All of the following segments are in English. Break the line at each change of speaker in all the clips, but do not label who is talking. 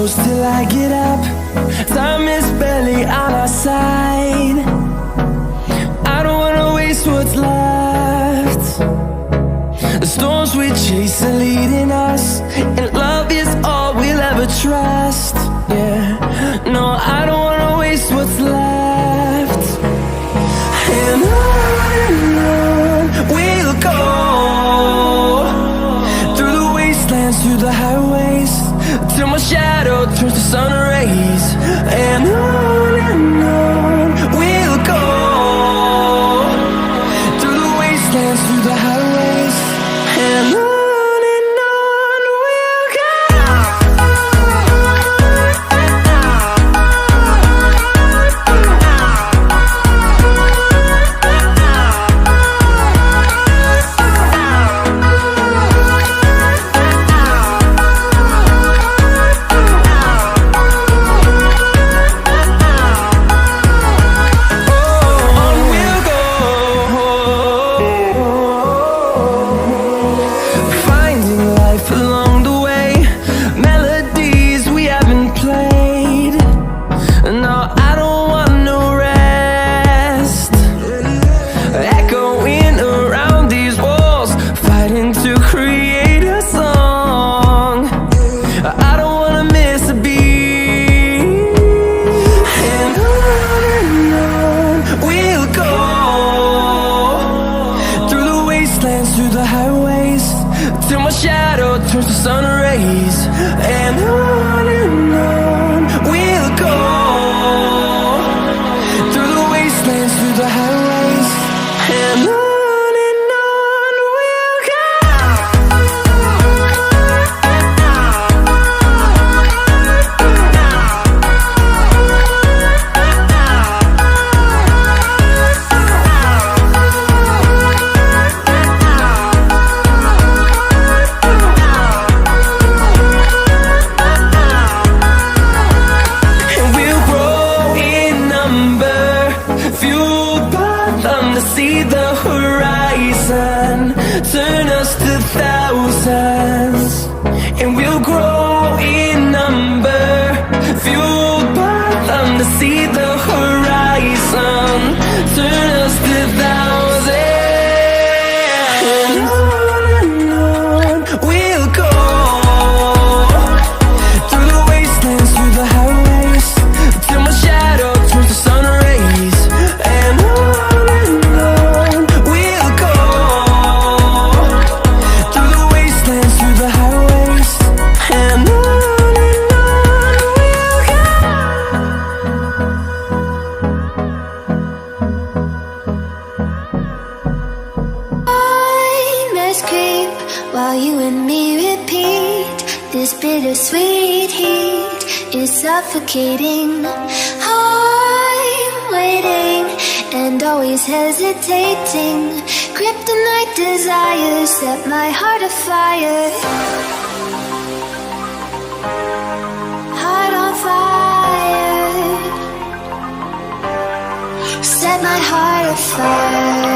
close till I get up. Time is barely on our side. I don't wanna waste what's left. The storms we chase are leading us, and love is all we'll ever trust. Yeah, no, I don't wanna waste what's left. And on we'll go, through the wastelands, through the highways, till my shadow turns to sun rays. And on we'll go, through the wastelands, through the highways, and on.
Suffocating, I'm waiting and always hesitating. Kryptonite desires set my heart afire. Heart on fire. Set my heart afire.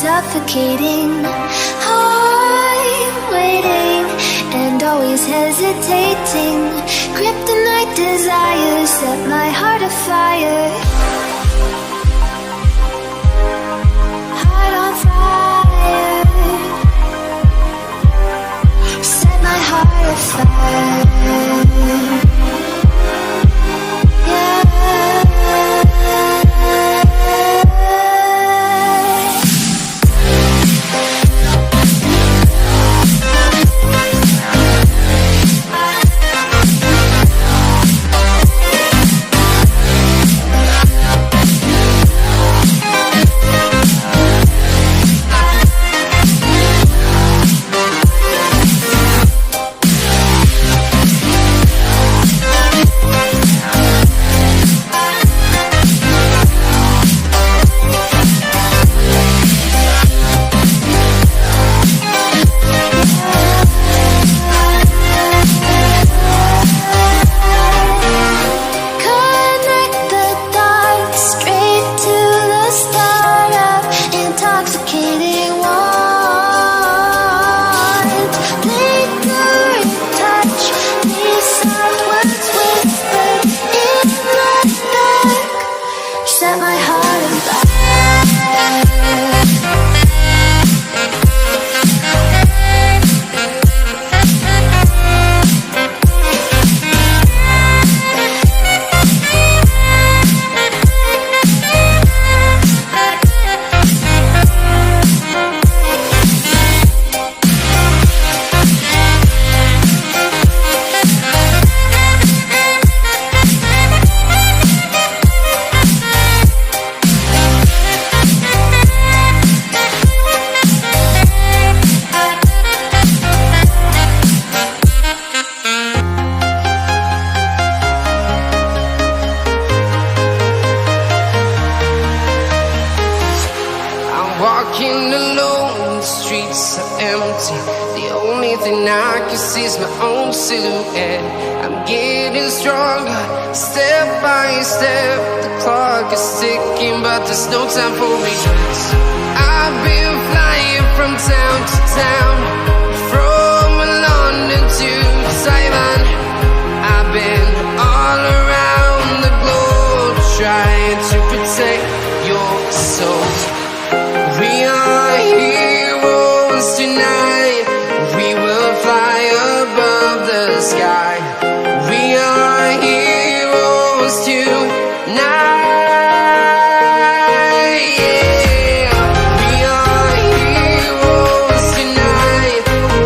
Suffocating, I'm waiting and always hesitating. Kryptonite desires set my heart afire. Heart on fire. Set my heart afire. Yeah.
Walking alone, the streets are empty. The only thing I can see is my own silhouette. I'm getting stronger, step by step. The clock is ticking, but there's no time for regrets. I've been flying from town to town, from London to Taiwan. I've been all around the globe, trying to protect your soul. We are heroes tonight. We will fly above the sky. We are heroes tonight. Yeah. We are heroes tonight.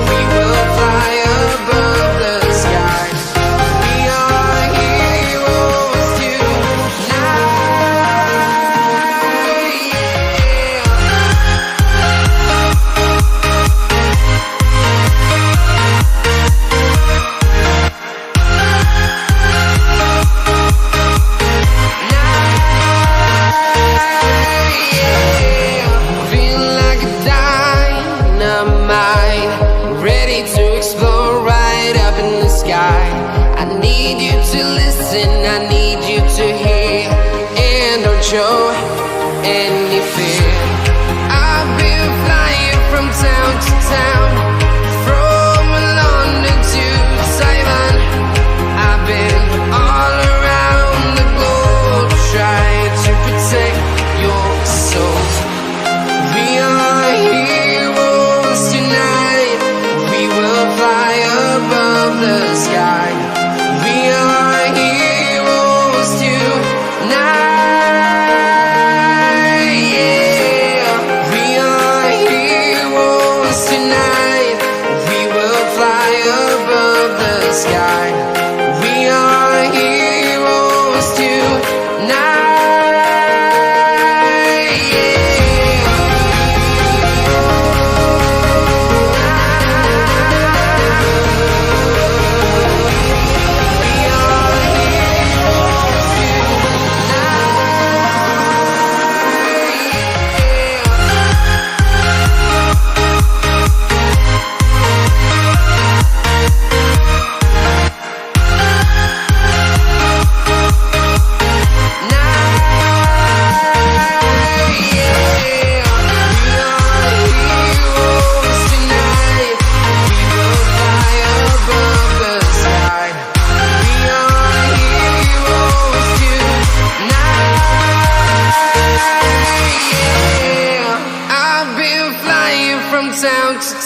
We will fly above the sky. We are heroes tonight. I need you to listen, I need you to hear, and don't show any fear. I've been flying from town to town, from London to Taiwan. I've been all around the globe, trying to protect your soul. We are heroes tonight. We will fly above the sky. We are heroes tonight. Yeah. We are heroes tonight.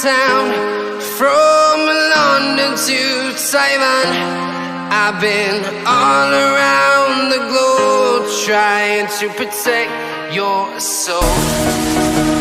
town, from London to Taiwan. I've been all around the globe trying to protect your soul.